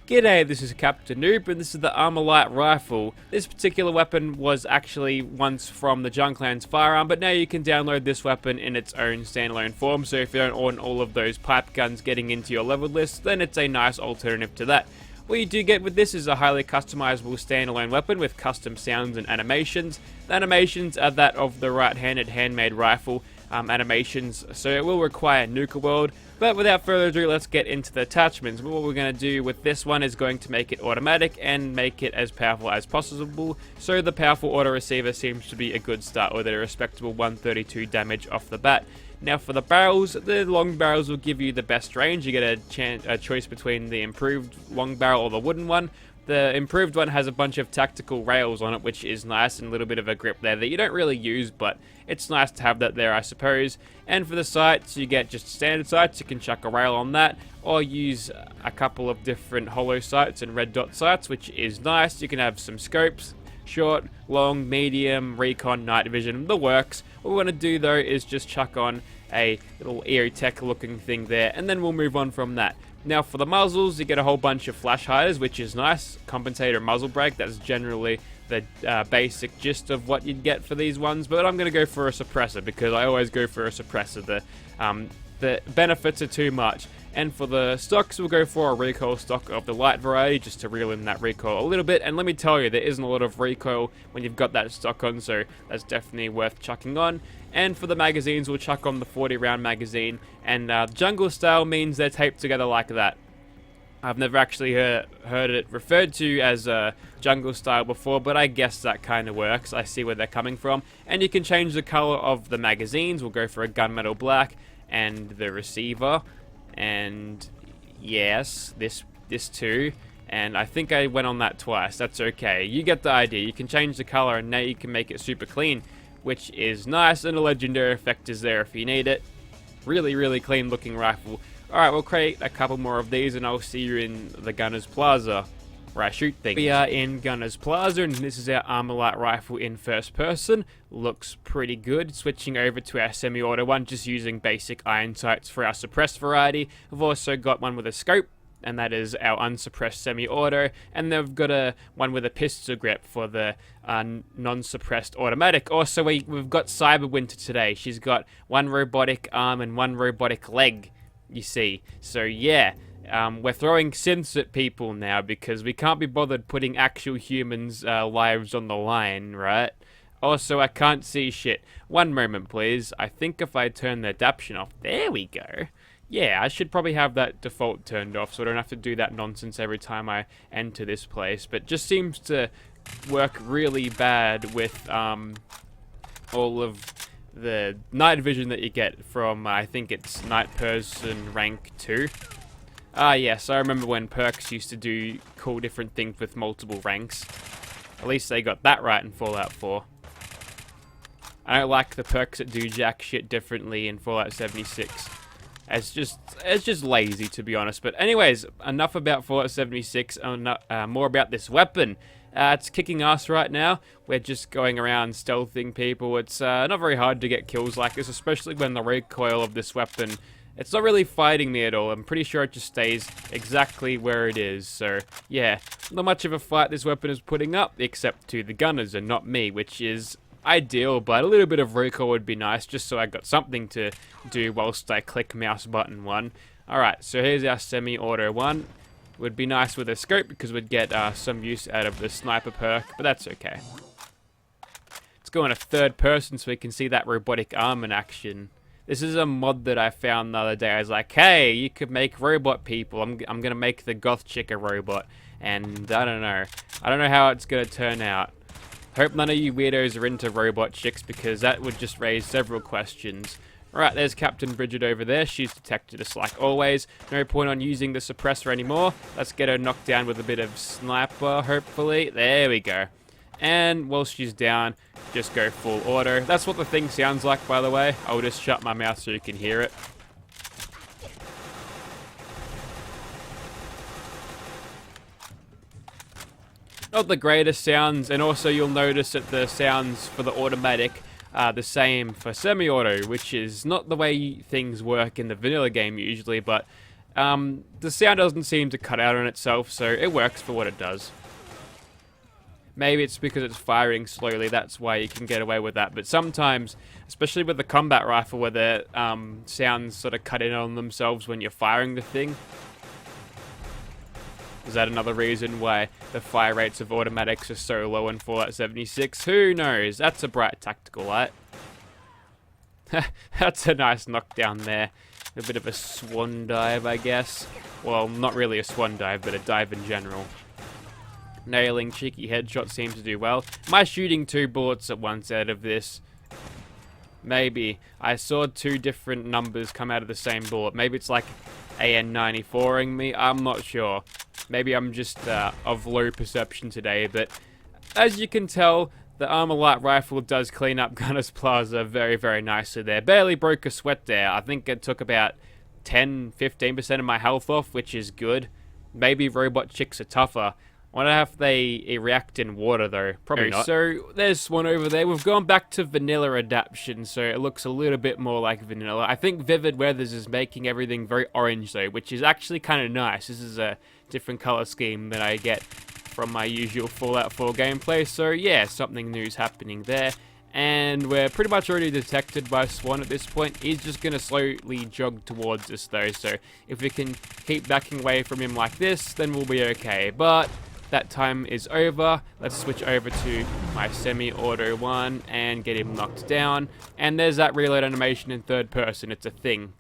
G'day, this is Captain Noob, and this is the Armalite rifle. This particular weapon was actually once from the Junklands firearm, but now you can download this weapon in its own standalone form, so if you don't want all of those pipe guns getting into your level list, then it's a nice alternative to that. What you do get with this is a highly customizable standalone weapon with custom sounds and animations. The animations are that of the right-handed handmade rifle animations, so it will require Nuka World. But without further ado, let's get into the attachments. What we're going to do with this one is going to make it automatic and make it as powerful as possible. So the powerful auto receiver seems to be a good start with a respectable 132 damage off the bat. Now for the barrels, the long barrels will give you the best range. You get a choice between the improved long barrel or the wooden one. The improved one has a bunch of tactical rails on it, which is nice, and a little bit of a grip there that you don't really use, but it's nice to have that there, I suppose. And for the sights, you get just standard sights. You can chuck a rail on that, or use a couple of different hollow sights and red dot sights, which is nice. You can have some scopes, short, long, medium, recon, night vision, the works. What we want to do though is just chuck on a little Aerotech looking thing there, and then we'll move on from that. Now for the muzzles, you get a whole bunch of flash hiders, which is nice. Compensator muzzle brake, that's generally the basic gist of what you'd get for these ones, but I'm going to go for a suppressor because I always go for a suppressor. The benefits are too much. And for the stocks, we'll go for a recoil stock of the light variety just to reel in that recoil a little bit. And let me tell you, there isn't a lot of recoil when you've got that stock on, so that's definitely worth chucking on. And for the magazines, we'll chuck on the 40 round magazine, and jungle style means they're taped together like that. I've never actually heard it referred to as jungle style before, but I guess that kind of works. I see where they're coming from. And you can change the color of the magazines. We'll go for a gunmetal black, and the receiver, and yes, this too. And I think I went on that twice. That's okay. You get the idea. You can change the color, and now you can make it super clean, which is nice, and a legendary effect is there if you need it. Really, really clean looking rifle. Alright, we'll create a couple more of these, and I'll see you in the Gunner's Plaza, where I shoot things. We are in Gunner's Plaza, and this is our Armalite rifle in first person. Looks pretty good. Switching over to our semi-auto one, just using basic iron sights for our suppressed variety. We've also got one with a scope, and that is our unsuppressed semi-auto, and then we've got one with a pistol grip for the non-suppressed automatic. Also, we've got Cyber Winter today. She's got one robotic arm and one robotic leg, you see. So yeah, we're throwing synths at people now because we can't be bothered putting actual humans' lives on the line, right? Also, I can't see shit. One moment, please. I think if I turn the adaption off, there we go. Yeah, I should probably have that default turned off so I don't have to do that nonsense every time I enter this place. But just seems to work really bad with all of the night vision that you get from, I think it's Night Person Rank 2. Yes, I remember when perks used to do cool different things with multiple ranks. At least they got that right in Fallout 4. I don't like the perks that do jack shit differently in Fallout 76. It's just lazy, to be honest. But anyways, enough about Fallout 76, more about this weapon. It's kicking ass right now. We're just going around stealthing people. It's not very hard to get kills like this, especially when the recoil of this weapon, it's not really fighting me at all. I'm pretty sure it just stays exactly where it is. So yeah, not much of a fight this weapon is putting up, except to the gunners and not me, which is ideal, but a little bit of recoil would be nice, just so I got something to do whilst I click mouse button 1. Alright, so here's our semi-auto one. Would be nice with a scope because we'd get some use out of the sniper perk, but that's okay. Let's go in a third person so we can see that robotic arm in action. This is a mod that I found the other day. I was like, hey, you could make robot people. I'm gonna make the goth chick a robot, and I don't know how it's gonna turn out. Hope none of you weirdos are into robot chicks because that would just raise several questions. Alright, there's Captain Bridget over there. She's detected us like always. No point on using the suppressor anymore. Let's get her knocked down with a bit of sniper, hopefully. There we go. And while she's down, just go full auto. That's what the thing sounds like, by the way. I'll just shut my mouth so you can hear it. Not the greatest sounds, and also you'll notice that the sounds for the automatic are the same for semi-auto, which is not the way things work in the vanilla game usually, but The sound doesn't seem to cut out on itself, so it works for what it does. Maybe it's because it's firing slowly, that's why you can get away with that. But sometimes, especially with the combat rifle, where the sounds sort of cut in on themselves when you're firing the thing. Is that another reason why the fire rates of automatics are so low in Fallout 76? Who knows? That's a bright tactical light. That's a nice knockdown there. A bit of a swan dive, I guess. Well, not really a swan dive, but a dive in general. Nailing cheeky headshots seems to do well. Am I shooting 2 bullets at once out of this? Maybe. I saw 2 different numbers come out of the same bullet. Maybe it's like AN94ing me. I'm not sure. Maybe I'm just of low perception today, but as you can tell, the Armalite rifle does clean up Gunner's Plaza very, very nicely there. Barely broke a sweat there. I think it took about 10-15% of my health off, which is good. Maybe robot chicks are tougher. I wonder if they react in water, though. Probably not. So, there's Swan over there. We've gone back to vanilla adaptation, so it looks a little bit more like vanilla. I think Vivid Weathers is making everything very orange, though, which is actually kind of nice. This is a different color scheme than I get from my usual Fallout 4 gameplay. So, yeah, something new's happening there. And we're pretty much already detected by Swan at this point. He's just going to slowly jog towards us, though. So, if we can keep backing away from him like this, then we'll be okay. But that time is over. Let's switch over to my semi-auto one and get him knocked down. And there's that reload animation in third person. It's a thing.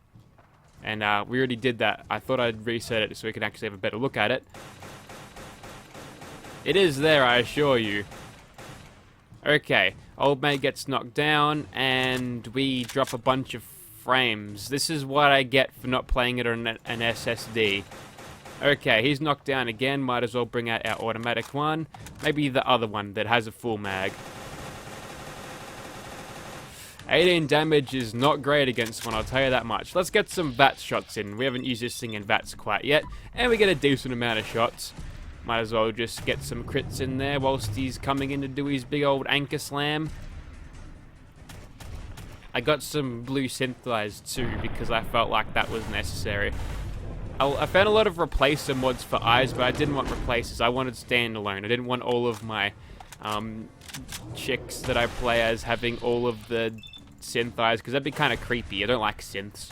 And we already did that. I thought I'd reset it so we can actually have a better look at it. It is there, I assure you. Okay, old mate gets knocked down and we drop a bunch of frames. This is what I get for not playing it on an SSD. Okay, he's knocked down again. Might as well bring out our automatic one. Maybe the other one that has a full mag. 18 damage is not great against one, I'll tell you that much. Let's get some VATS shots in. We haven't used this thing in VATS quite yet. And we get a decent amount of shots. Might as well just get some crits in there whilst he's coming in to do his big old anchor slam. I got some blue synthesized too because I felt like that was necessary. I found a lot of replacer mods for eyes, but I didn't want replacers. I wanted standalone. I didn't want all of my chicks that I play as having all of the synth eyes, because that'd be kind of creepy. I don't like synths.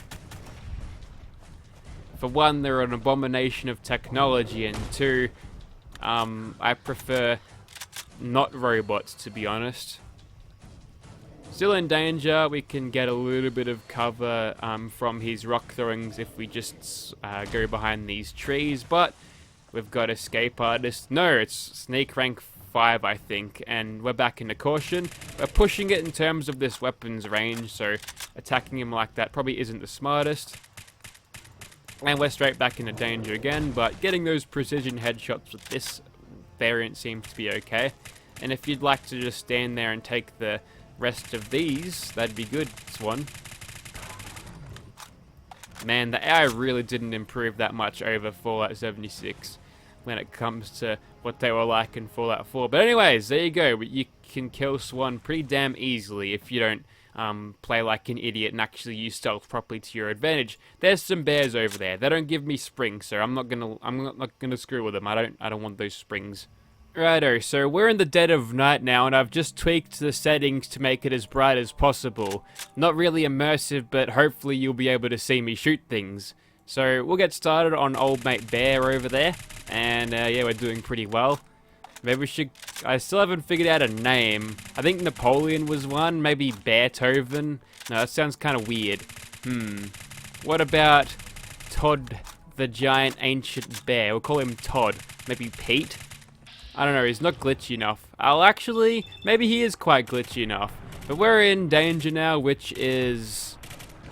For one, they're an abomination of technology, and two, I prefer not robots, to be honest. Still in danger. We can get a little bit of cover from his rock throwings if we just go behind these trees, but we've got escape artist. No, it's sneak rank 5, I think, and we're back into caution. We're pushing it in terms of this weapon's range, so attacking him like that probably isn't the smartest. And we're straight back into danger again, but getting those precision headshots with this variant seems to be okay. And if you'd like to just stand there and take the rest of these, that'd be good, Swan. Man, the AI really didn't improve that much over Fallout 76 when it comes to what they were like in Fallout 4. But anyways, there you go. You can kill Swan pretty damn easily if you don't play like an idiot and actually use stealth properly to your advantage. There's some bears over there. They don't give me springs, so I'm not gonna screw with them. I don't want those springs. Righto, so we're in the dead of night now, and I've just tweaked the settings to make it as bright as possible. Not really immersive, but hopefully you'll be able to see me shoot things. So we'll get started on old mate Bear over there, and yeah, we're doing pretty well. Maybe we should... I still haven't figured out a name. I think Napoleon was one, maybe Beethoven. No, that sounds kind of weird. What about Todd the giant ancient bear? We'll call him Todd. Maybe Pete? I don't know, he's not glitchy enough. Maybe he is quite glitchy enough. But we're in danger now, which is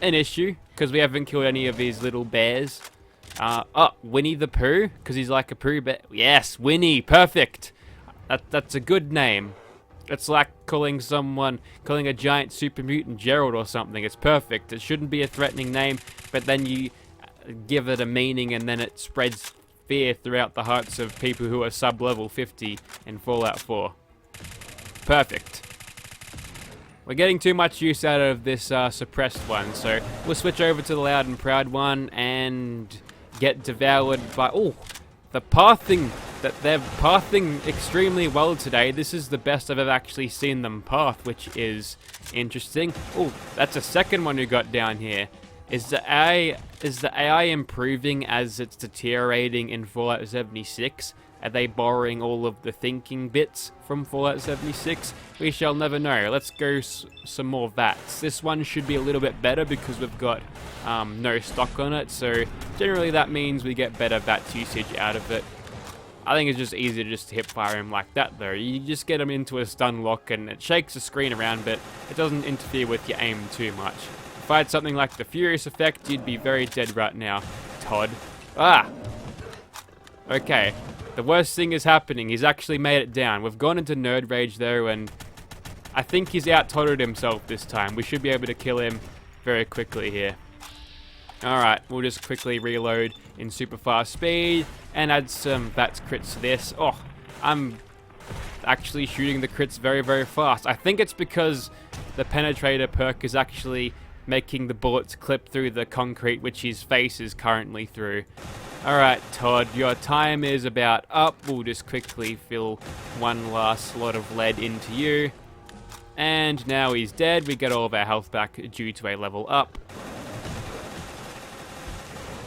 an issue, because we haven't killed any of these little bears. Oh, Winnie the Pooh, because he's like a Pooh bear. Yes, Winnie, perfect. That's a good name. It's like calling a giant super mutant Gerald or something. It's perfect. It shouldn't be a threatening name, but then you give it a meaning and then it spreads fear throughout the hearts of people who are sub-level 50 in Fallout 4. Perfect. We're getting too much use out of this suppressed one, so we'll switch over to the loud and proud one, and get devoured by... Oh, the pathing, that they're pathing extremely well today. This is the best I've ever actually seen them path, which is interesting. Oh, that's a second one who got down here. Is the AI improving as it's deteriorating in Fallout 76? Are they borrowing all of the thinking bits from Fallout 76? We shall never know. Let's go some more VATs. This one should be a little bit better because we've got no stock on it, so generally that means we get better VAT usage out of it. I think it's just easier just to hip fire him like that though. You just get him into a stun lock and it shakes the screen around, but it doesn't interfere with your aim too much. If I had something like the Furious effect, you'd be very dead right now, Todd. Ah! Okay. The worst thing is happening. He's actually made it down. We've gone into nerd rage though, and I think he's out-todded himself this time. We should be able to kill him very quickly here. Alright, we'll just quickly reload in super fast speed and add some VATS crits to this. Oh, I'm actually shooting the crits very, very fast. I think it's because the penetrator perk is actually making the bullets clip through the concrete which his face is currently through. Alright, Todd, your time is about up. We'll just quickly fill one last lot of lead into you. And now he's dead. We get all of our health back due to a level up.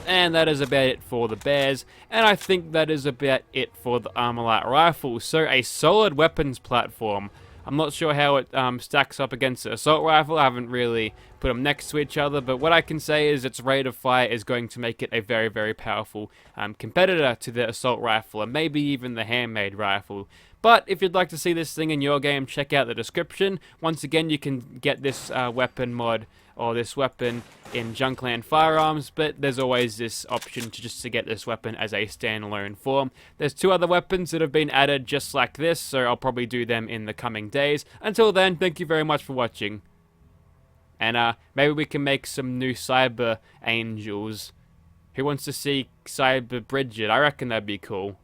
And that is about it for the bears. And I think that is about it for the Armalite rifle. So a solid weapons platform. I'm not sure how it stacks up against the assault rifle. I haven't really put them next to each other, but what I can say is its rate of fire is going to make it a very, very powerful competitor to the assault rifle, and maybe even the handmade rifle. But if you'd like to see this thing in your game, check out the description. Once again, you can get this weapon mod or this weapon in Junkland Firearms, but there's always this option to get this weapon as a standalone form. There's 2 other weapons that have been added just like this, so I'll probably do them in the coming days. Until then, thank you very much for watching. And maybe we can make some new cyber angels. Who wants to see cyber Bridget? I reckon that'd be cool.